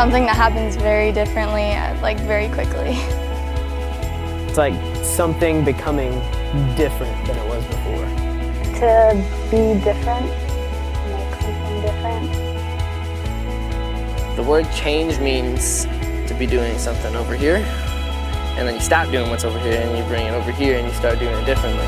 something that happens very differently, like very quickly. It's like something becoming different than it was before. To be different, make something different. The word change means to be doing something over here, and then you stop doing what's over here and you bring it over here and you start doing it differently.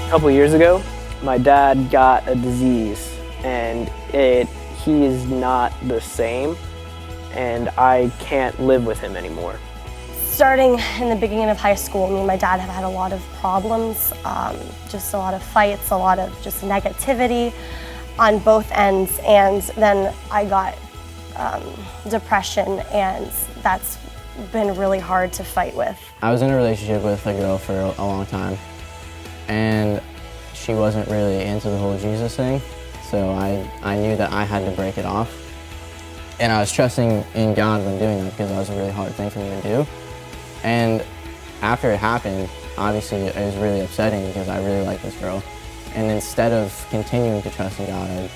A couple years ago, my dad got a disease, and he is not the same, and I can't live with him anymore. Starting in the beginning of high school, me and my dad have had a lot of problems, just a lot of fights, a lot of just negativity on both ends, and then I got depression, and that's been really hard to fight with. I was in a relationship with a girl for a long time, and she wasn't really into the whole Jesus thing, so I knew that I had to break it off. And I was trusting in God when doing that because that was a really hard thing for me to do. And after it happened, obviously it was really upsetting because I really liked this girl. And instead of continuing to trust in God, I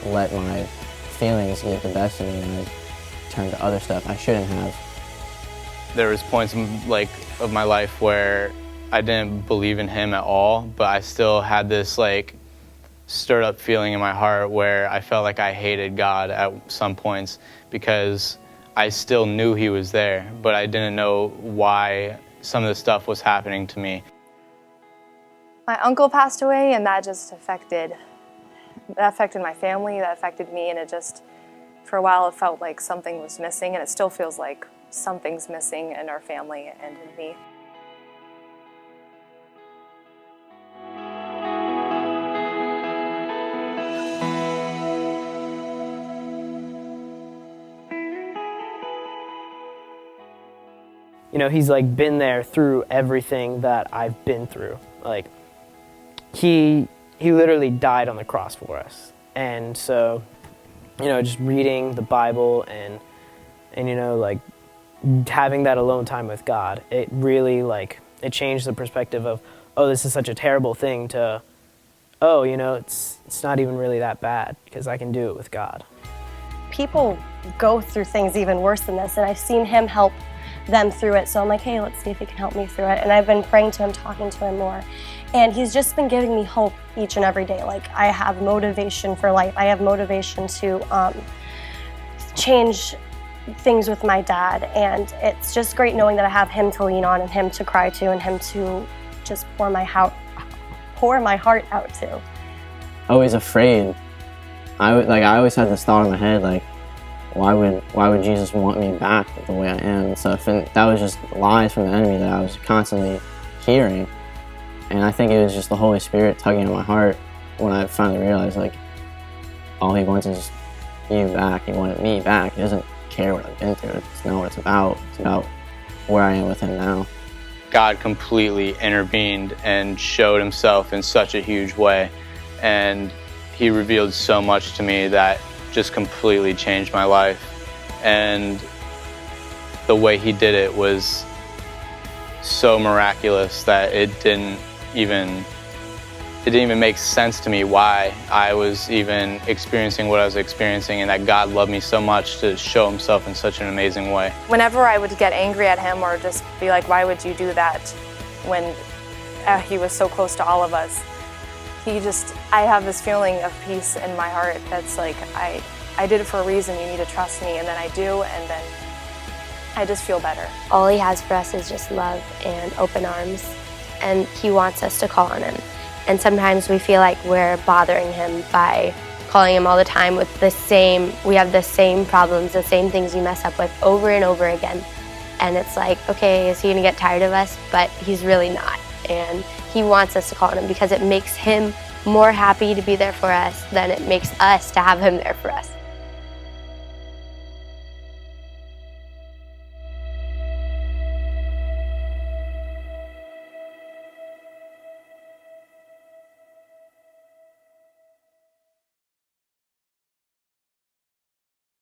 let my feelings get the best of me and I turned to other stuff I shouldn't have. There was points of my life where I didn't believe in him at all, but I still had this stirred up feeling in my heart where I felt like I hated God at some points because I still knew he was there, but I didn't know why some of the stuff was happening to me. My uncle passed away, and that just affected my family, that affected me, and it just, for a while it felt like something was missing, and it still feels like something's missing in our family and in me. You know, he's like been there through everything that I've been through. Like, he literally died on the cross for us. And so, you know, just reading the Bible and you know, like having that alone time with God, it really it changed the perspective of, oh, this is such a terrible thing to, oh, you know, it's not even really that bad because I can do it with God. People go through things even worse than this, and I've seen him help them through it, so I'm like, hey, let's see if he can help me through it. And I've been praying to him, talking to him more, and he's just been giving me hope each and every day. Like, I have motivation for life. I have motivation to change things with my dad, and it's just great knowing that I have him to lean on and him to cry to and him to just pour my heart out to. Always afraid. I always had this thought in my head, like, why would Jesus want me back the way I am and stuff? And that was just lies from the enemy that I was constantly hearing. And I think it was just the Holy Spirit tugging at my heart when I finally realized, like, all he wants is you back. He wanted me back. He doesn't care what I've been through. It's not what it's about. It's about where I am with him now. God completely intervened and showed himself in such a huge way. And he revealed so much to me that just completely changed my life. And the way he did it was so miraculous that it didn't even make sense to me why I was even experiencing what I was experiencing, and that God loved me so much to show himself in such an amazing way. Whenever I would get angry at him or just be like, why would you do that when he was so close to all of us, I have this feeling of peace in my heart that's like, I did it for a reason, you need to trust me, and then I do, and then I just feel better. All he has for us is just love and open arms, and he wants us to call on him. And sometimes we feel like we're bothering him by calling him all the time with we have the same problems, the same things we mess up with over and over again. And it's like, okay, is he gonna get tired of us? But he's really not. And he wants us to call on him because it makes him more happy to be there for us than it makes us to have him there for us.